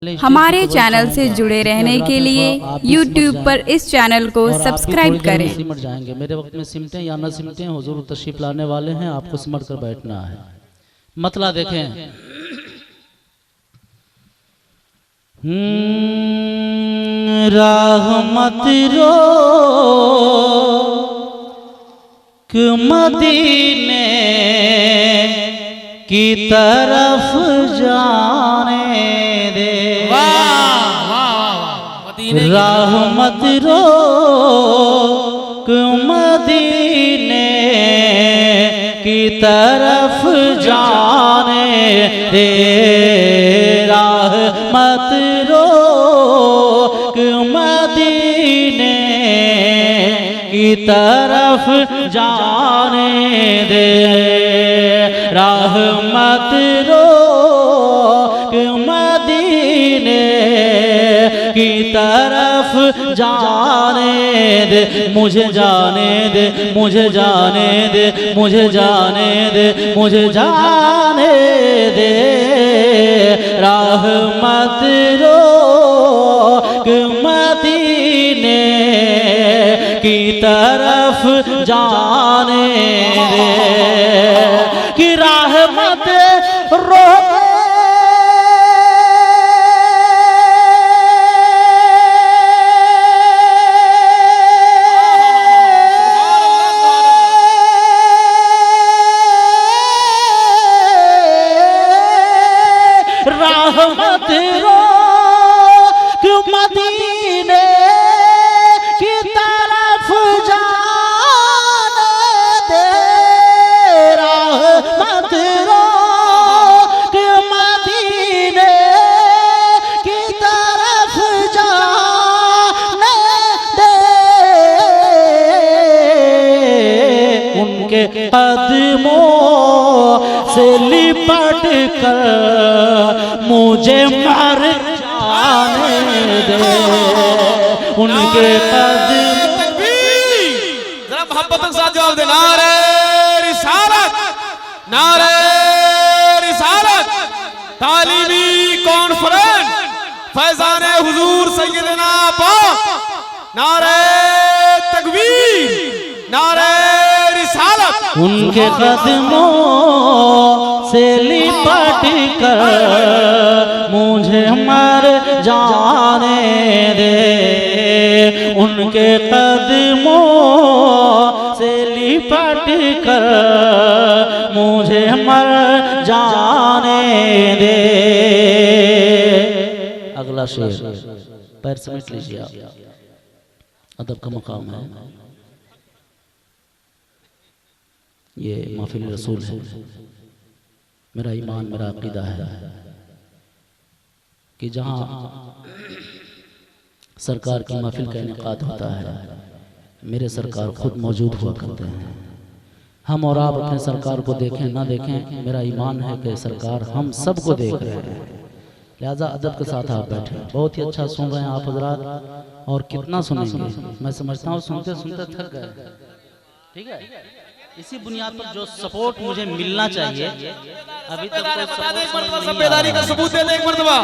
हमारे चैनल से जुड़े रहने के लिए YouTube पर इस चैनल को सब्सक्राइब करें। सिमट जाएंगे मेरे वक्त में सिमटें या न सिमटें, हुजूर तशरीफ लाने वाले हैं, आपको सिमट कर बैठना है। मतला देखें, रहमत रो मदीने की तरफ जाने दे, रहमत रो मदीने की तरफ जाने दे, रहमत रो मदीने की तरफ जाने दे, रहमत रो मदीने की तरफ जाने दे, मुझे जाने दे, मुझे जाने दे, मुझे जाने दे, मुझे जाने दे, रहमत रो मदीने की तरफ जाने दे, कि रहमत रो रहमत रो मदीने की तरफ जाने दे, रहमत रो मदीने की तरफ जाने दे, उनके कदमों से लिपट कर मुझे मर जाने दे, उनके कदम। जरा मोहब्बत के साथ जवाब दे, नारे रिसालत, नारे रिसालत, तालीमी कॉन्फ्रेंस फैजान हुजूर सैयदना पाक, नारे तकबीर, नारे रिसालत। उनके कदमों से लिपट कर मुझे मर जाने दे, उनके कदमों से लिपट कर मुझे मर जाने दे। अगला शेर पैर समेट लीजिए, अदब का मकाम है, ये महफिल रसूल है। मेरा ईमान, मेरा अकीदा है कि जहाँ सरकार की महफिल का इनेकाद होता है, मेरे सरकार खुद मौजूद हुआ करते हैं। हम और आप अपने सरकार को देखें ना देखें, मेरा ईमान है कि सरकार हम सबको देख रहे हैं, लिहाजा अदब के साथ आप बैठे। बहुत ही अच्छा सुन रहे हैं आप हजरात, और कितना सुनेंगे मैं समझता हूँ, सुनते सुनते थक गए। ठीक है, इसी बुनियाद पर जो सपोर्ट मुझे मिलना चाहिए, अभी तक कोई संवेदानी का सबूत दे दे एक मर्तबा।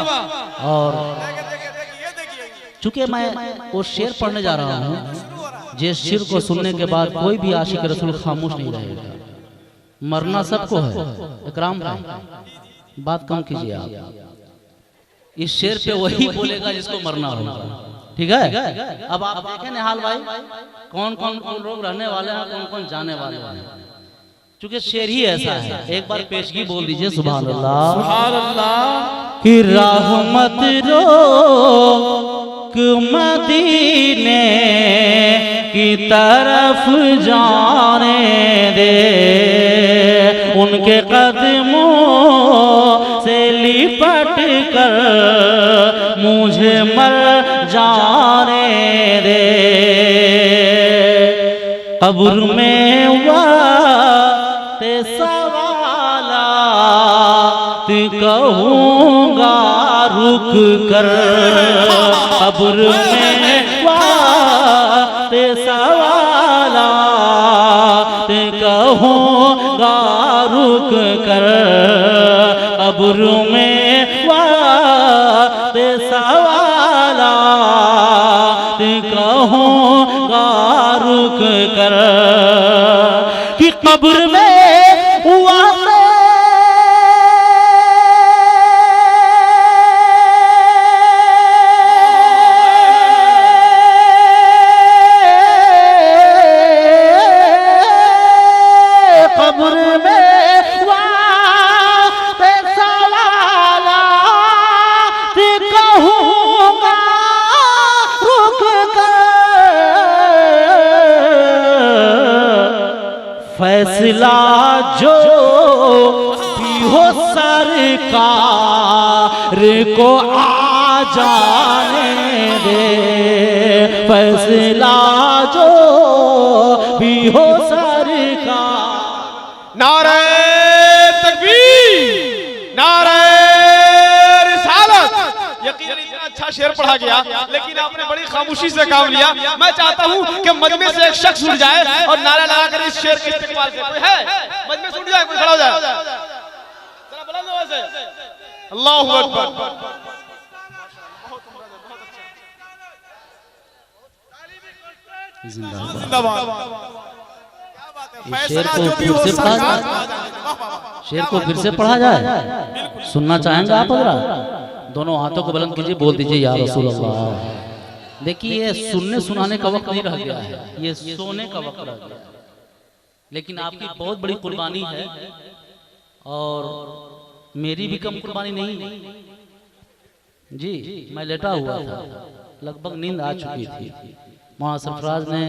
और चूंकि मैं वो शेर पढ़ने जा रहा हूँ, जिस शेर को सुनने के बाद कोई भी आशिक रसूल खामोश नहीं रहेगा। मरना सबको है, इकराम का बात कम कीजिए आप। इस शेर पे वही बोलेगा जिसको मरना होगा, ठीक है। अब आप देखें निहाल भाई, कौन कौन लोग रहने वाले हैं, कौन कौन जाने वाले हैं, चूंकि शेर ही ऐसा है। एक बार पेशगी बोल दीजिए, सुभान अल्लाह, सुभान अल्लाह। कि रहमत रो मदीने की तरफ जाने दे, उनके कदमों से लिपट कर मुझे मर जाने दे, कब्र में वाते सवालात कहूँगा रुक कर, कब्र में वाते सवालात कहूँगा रुक कर, कब्र में वाते कब्र में हुआ फैसला जो भी हो सरकार को आ जाने दे, फैसला जो भी हो सरकार। नारे तकबीर, नारे रिसालत। यकीनन इतना अच्छा शेर पढ़ा गया, लेकिन आपने बड़ी खामोशी से काम लिया। मैं चाहता हूं कि मजमे से एक शख्स उठ जाए और नारा लगाकर इस शेर के इस्तेमाल करे। कोई है मजमे से उठ जाए, कोई खड़ा हो जाए, जरा बुलंद आवाज से अल्लाहू अकबर। जिंदाबाद। शेर को फिर से पढ़ा जाए, सुनना चाहेंगे आप? अगर दोनों हाथों को बुलंद कीजिए, बोल दीजिए या रसूल अल्लाह। देखिए ये सुनने सुनाने का वक्त नहीं रह गया है, ये सोने का वक्त रह गया है। लेकिन आपकी बहुत बड़ी कुर्बानी है और मेरी भी कम कुर्बानी नहीं जी। मैं लेटा हुआ था, लगभग नींद आ चुकी थी। मौलाना सरफराज ने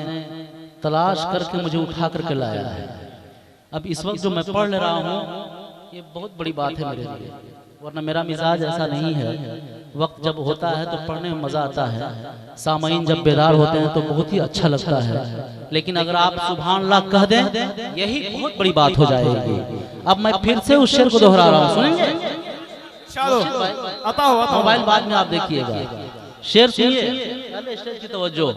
तलाश करके मुझे उठा करके लाया है। अब इस वक्त जो मैं पढ़ ले रहा हूँ ये बहुत बड़ी बात है मेरे लिए, वरना मेरा मिजाज ऐसा नहीं है। वक्त जब होता है तो पढ़ने में मजा आता है, सामईन जब बेदार होते हैं तो बहुत ही अच्छा लगता है। लेकिन अगर आप सुभान अल्लाह कह दें यही बहुत बड़ी बात हो जाएगी। अब मैं फिर से उस शेर को दोहरा रहा हूँ, सुनेंगे? मोबाइल बाद में आप देखिएगा। शेर सुनिए, शेर की तवज्जो।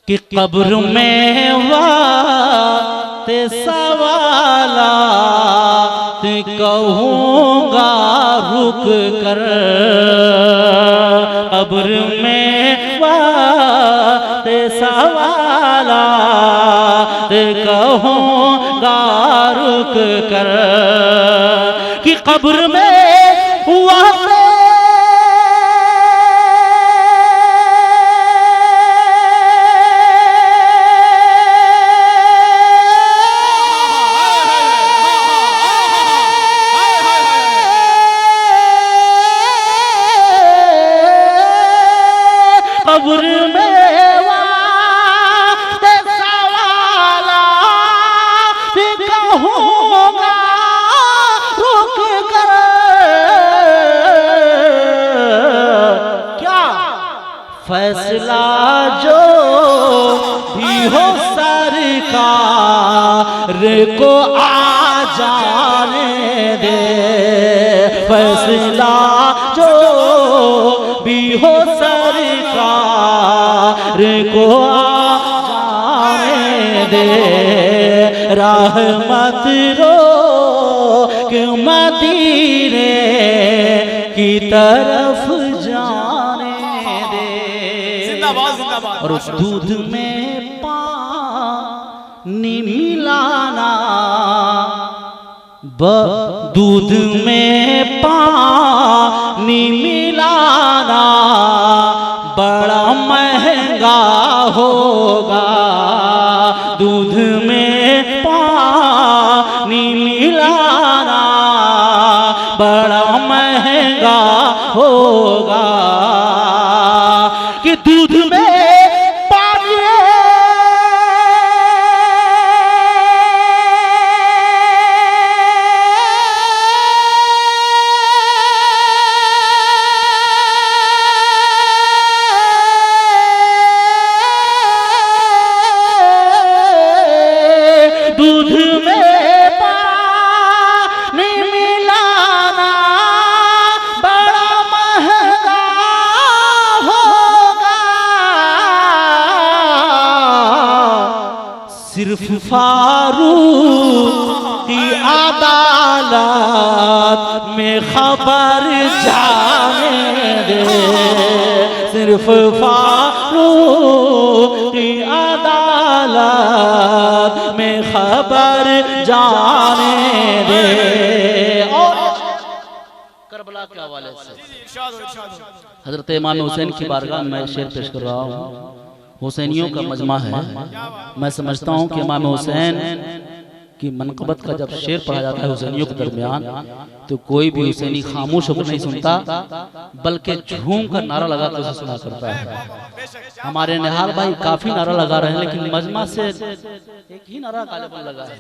कि कब्र में वाते सवालात कहूँगा रुक कर, कब्र में वाते सवालात कहूँगा रुक कर, कि कब्र में वाते फैसला जो भी हो सरकार को आ जाने दे, फैसला जो भी हो सरकार को आ जाने दे, रहमत रो कि मदीने की तरफ जाने दे। और उस दूध में पानी मिलाना, दूध में पानी मिलाना बड़ा महंगा होगा, दूध में पानी मिलाना बड़ा महंगा होगा, कि दूध में सिर्फ फारूक की अदालत में खबर जाने दे, सिर्फ फारूक की अदालत में खबर हजरत इमाम हुसैन की बारगाह में मैं शेर पेश कर रहा हूँ। हुसैनियों का मजमा है। मैं समझता हूँ कि इमाम हुसैन की मनक़बत का जब शेर पढ़ा जाता है हुसैनियों के दरमियान, तो कोई भी हुसैनी खामोश होकर नहीं सुनता, बल्कि झूम कर नारा लगा कर उसे सुना करता है। हमारे निहाल भाई काफी नारा लगा रहे हैं, लेकिन मजमा से एक ही नारा गालिबन लगा है,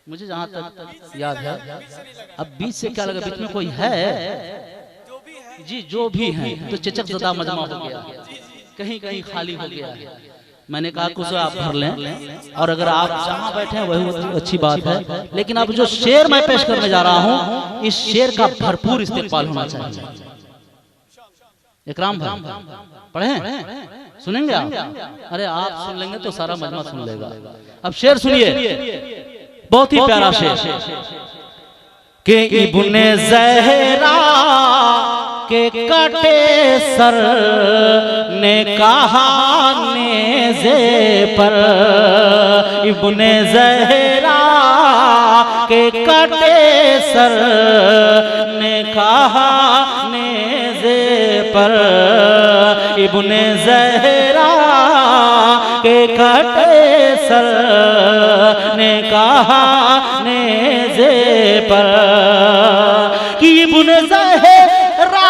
मुझे जहाँ तक याद है। अब बीच से क्या लगा, बीच में कोई है जी, जो भी है तो चचक ज़दा मजमा हो गया, कहीं कहीं खाली हो गया। मैंने कहा कुछ आप भर लें, और अगर आप जहाँ बैठे हैं वही अच्छी बात है, लेकिन अब जो शेर मैं पेश करने जा रहा हूँ, इस शेर का भरपूर इस्तेमाल होना चाहिए। इकराम भाई पढ़े, सुनेंगे आप? अरे आप सुन लेंगे तो सारा मजमा सुन लेगा। अब शेर सुनिए, बहुत ही प्यारा शेर के इब्ने ज़हरा के कटे सर ने कहा नेज़े पर, इब्ने ज़हरा के कटे सर ने कहा नेज़े पर, इब्ने ज़हरा के कटे सर ने कहा नेज़े पर, कि इब्ने ज़हरा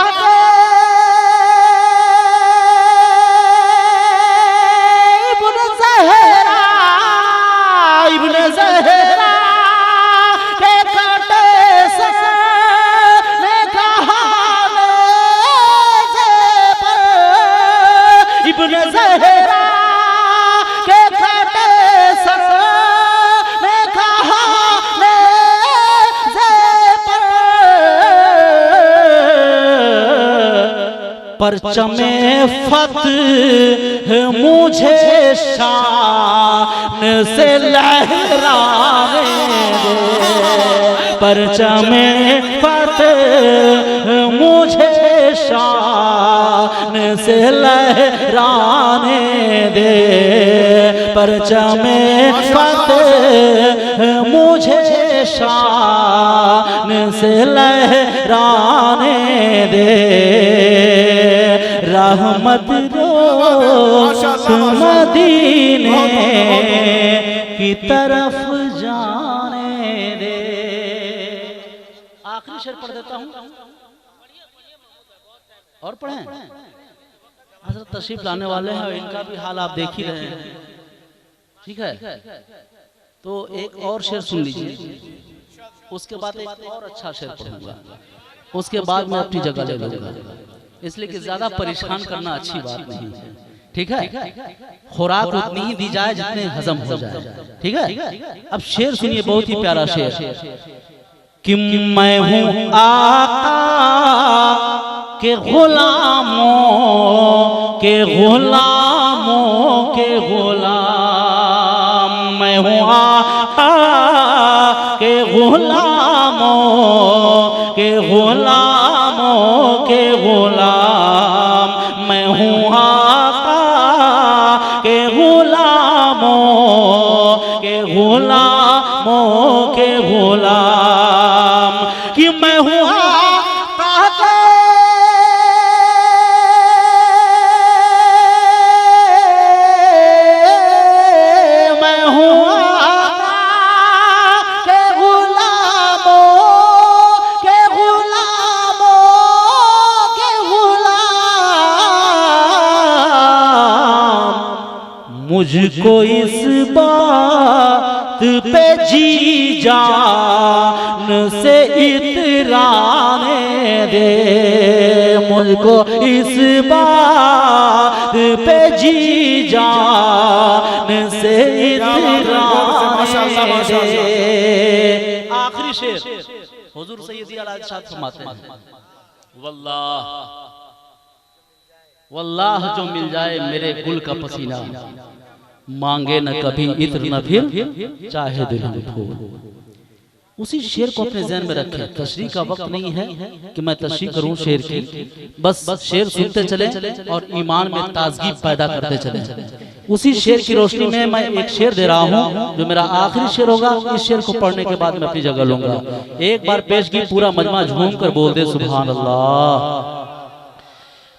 परचमे फतह मुझे शान से लहराने दे, परचमे फतह मुझे शान से लहराने दे, परचमे फतह मुझे शान से लहराने दे, रहमत रोज़ मदीने की तरफ जाने दे। आखिरी शेर पढ़ देता हूँ और पढ़ें। हज़रत तशरीफ लाने वाले हैं और इनका भी हाल आप देख ही रहे हैं, ठीक है? तो एक और शेर सुन लीजिए, उसके बाद एक और अच्छा शेर पढ़ूंगा, उसके बाद मैं अपनी जगह ले लूंगा, इसलिए कि ज्यादा परेशान करना अच्छी बात नहीं है, ठीक है? खुराक उतनी ही दी जाए जितने हजम हो जाए, ठीक है? अब शेर सुनिए, बहुत ही प्यारा शेर, कि मैं हूँ आका के गुलामों के गुलामों के गुलाम, मैं हूँ आका के गुलामों के गुलामों के गुलाम, मैं हूँ आका के गुलामों के गुलामों के गुलाम, कि मैं हूँ आका के मुझको इस बात पे जी जान से इतराने दे, मुझको इस बात पे जी जान से इतराने दे। आखिरी शेर हुजूर सैयदी आला इरशाद फरमाते हैं, वल्लाह वल्लाह जो मिल जाए मेरे गुल का पसीना, मांगे न कभी इत्र न फिर चाहे दुल्हन फूल। उसी शेर को अपने ज़हन में रखें। तशरीह का वक्त नहीं है कि मैं तशरीह करूं शेर की, बस शेर सुनते चले और ईमान में ताजगी पैदा करते चले। उसी शेर की रोशनी में मैं एक शेर दे रहा हूँ जो मेरा आखिरी शेर होगा। इस शेर को पढ़ने के बाद मैं अपनी जगह लूंगा। एक बार पेश की पूरा मजमा झूम कर बोल दे सुभान अल्लाह।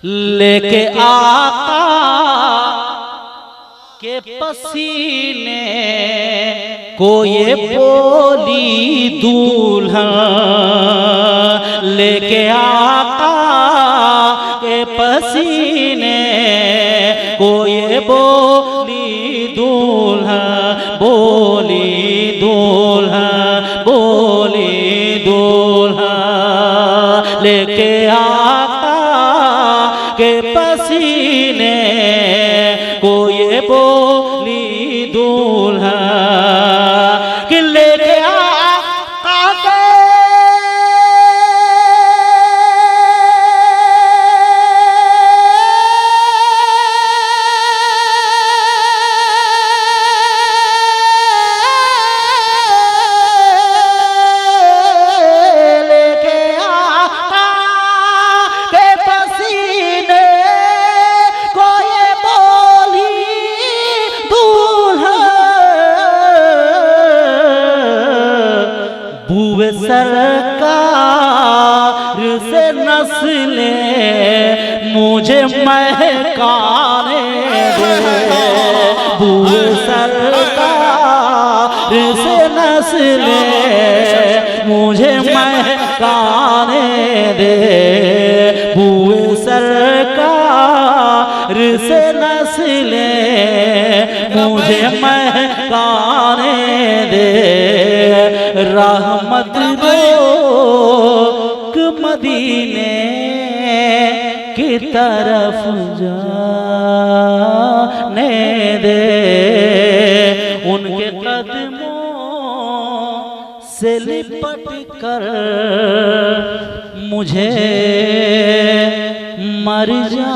लेके आका के पसीने को ये बोली दूल्हा, लेके आका के पसीने को ये बोली दूल्हा, बोली दूल्हा, बोली दूल्हा, लेके आका के पसीने को ये बोली दूल्हा, कि लेके आका के सरकार से नस्लें मुझे महकाने दे, बूढ़े सरकार से नस्लें मुझे महकाने दे, बूढ़े सरकार से नस्लें मुझे महकाने दे, रहमत रोक मदीने की तरफ जाने दे, उनके कदमों से लिपट कर मुझे मर जा